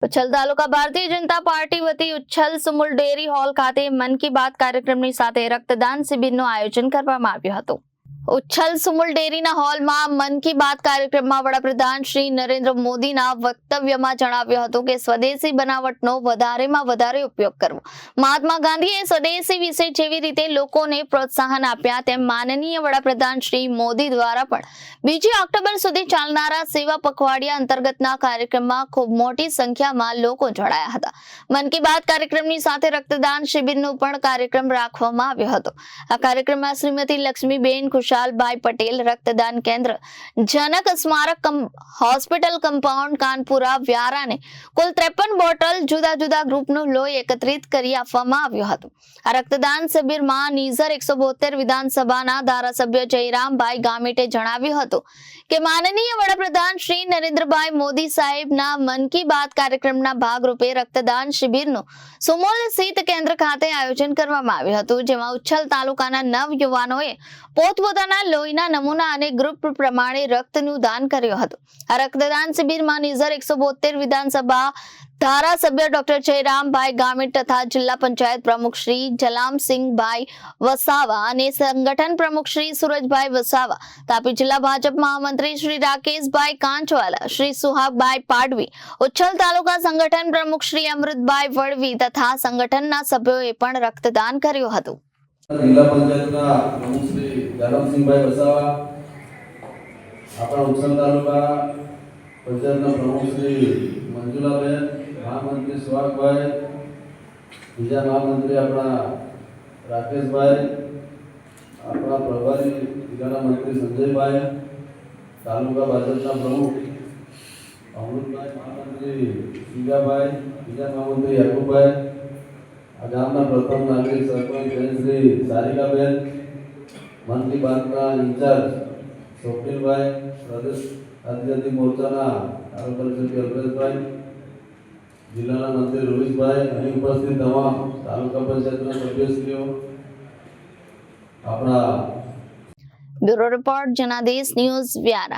ઉચ્છલ તાલુકા Bharatiya Janata party વતી Uchchhal Sumul dairy hall ખાતે મન કી બાત કાર્યક્રમની સાથે રક્તદાન શિબિરનું આયોજન કરવામાં આવ્યું હતું। ઉચ્છલ સુમુલ ડેરીના હોલમાં મન કી બાત કાર્યક્રમમાં વડાપ્રધાન શ્રી નરેન્દ્ર મોદીના વક્તવ્યમાં જણાવ્યું હતું કે સ્વદેશી બનાવટનો વધારેમાં વધારે ઉપયોગ કરવો। મહાત્મા ગાંધીએ સ્વદેશી વિશે જેવી રીતે લોકોને પ્રોત્સાહન આપ્યા તેમ માનનીય વડાપ્રધાન શ્રી મોદી દ્વારા પણ 2 ઓક્ટોબર સુધી ચાલનારા સેવા પખવાડિયા અંતર્ગતના કાર્યક્રમમાં ખૂબ મોટી સંખ્યામાં લોકો જોડાયા હતા। મન કી બાત કાર્યક્રમની સાથે રક્તદાન શિબિરનો પણ કાર્યક્રમ રાખવામાં આવ્યો હતો। આ કાર્યક્રમમાં શ્રીમતી લક્ષ્મીબેન खुशालभाई पटेल रक्तदान केंद्र जनक स्मारक हॉस्पिटल कंपाउंड कानपुरा व्यारा ने कुल 53 बोटल जुदा जुदा ग्रुप नो लोही एकत्रित करी आपवामां આવ્યો હતો। આ રક્તદાન શિબિરમાં નીઝર 172 વિધાનસભાના ધારાસભ્ય જયરામભાઈ ગામિતે જણાવ્યું હતું કે માનનીય વડાપ્રધાન શ્રી નરેન્દ્રભાઈ મોદી સાહેબના મન કી બાત કાર્યક્રમના ભાગરૂપે રક્તદાન શિબિરનું સુમોલ સ્થિત કેન્દ્ર ખાતે આયોજન કરવામાં આવ્યું હતું, જેમાં ઉચ્છલ તાલુકાના 9 યુવાનોએ પોતપોતાના લોહીના નમૂના અને ગ્રુપ પ્રમાણે રક્તનું દાન કર્યું હતું। આ રક્તદાન શિબિરમાં નીઝર 172 વિધાનસભા ધારાસભ્ય ડોક્ટર જયરામભાઈ ગામિત તથા જિલ્લા પંચાયત પ્રમુખ શ્રી જલામસિંહભાઈ વસાવા અને સંગઠન પ્રમુખ શ્રી સુરજભાઈ વસાવા, તાપી જિલ્લા ભાજપ મહામંત્રી શ્રી રાકેશભાઈ કાંચવાલા, શ્રી સુહાગભાઈ પાડવી, ઉચ્છલ તાલુકા સંગઠન પ્રમુખ શ્રી અમૃતભાઈ વડવી તથા સંગઠનના સભ્યોએ પણ રક્તદાન કર્યું હતું। जिला पंचायतना प्रमुख श्री जलामसिंहभाई वसावा, अपना उच्चल तालुका पंचायतना प्रमुख श्री मंजुलाबेन, महामंत्री सुहागभाई, बीजा महामंत्री अपना राकेशभाई, अपना प्रभारी जिला मंत्री संजयभाई, तालुका भाजपना प्रमुख अमृतभाई, महामंत्री शिगाभाई, बीजा महामंत्री याकूबभाई, गामना प्रथम नागरिक सरपंच श्री सारिकाबेन, मन की बातना इंचार्ज स्वप्निलभाई, प्रदेश आदिवासी मोर्चाना तालुका सचिव अल्पेशभाई, जिल्लाना मंत्री रोहितभाई અને ઉપસ્થિત તમામ તાલુકા પંચાયતના સભ્યશ્રીઓ આપણા bureau report Janadesh news Vyara.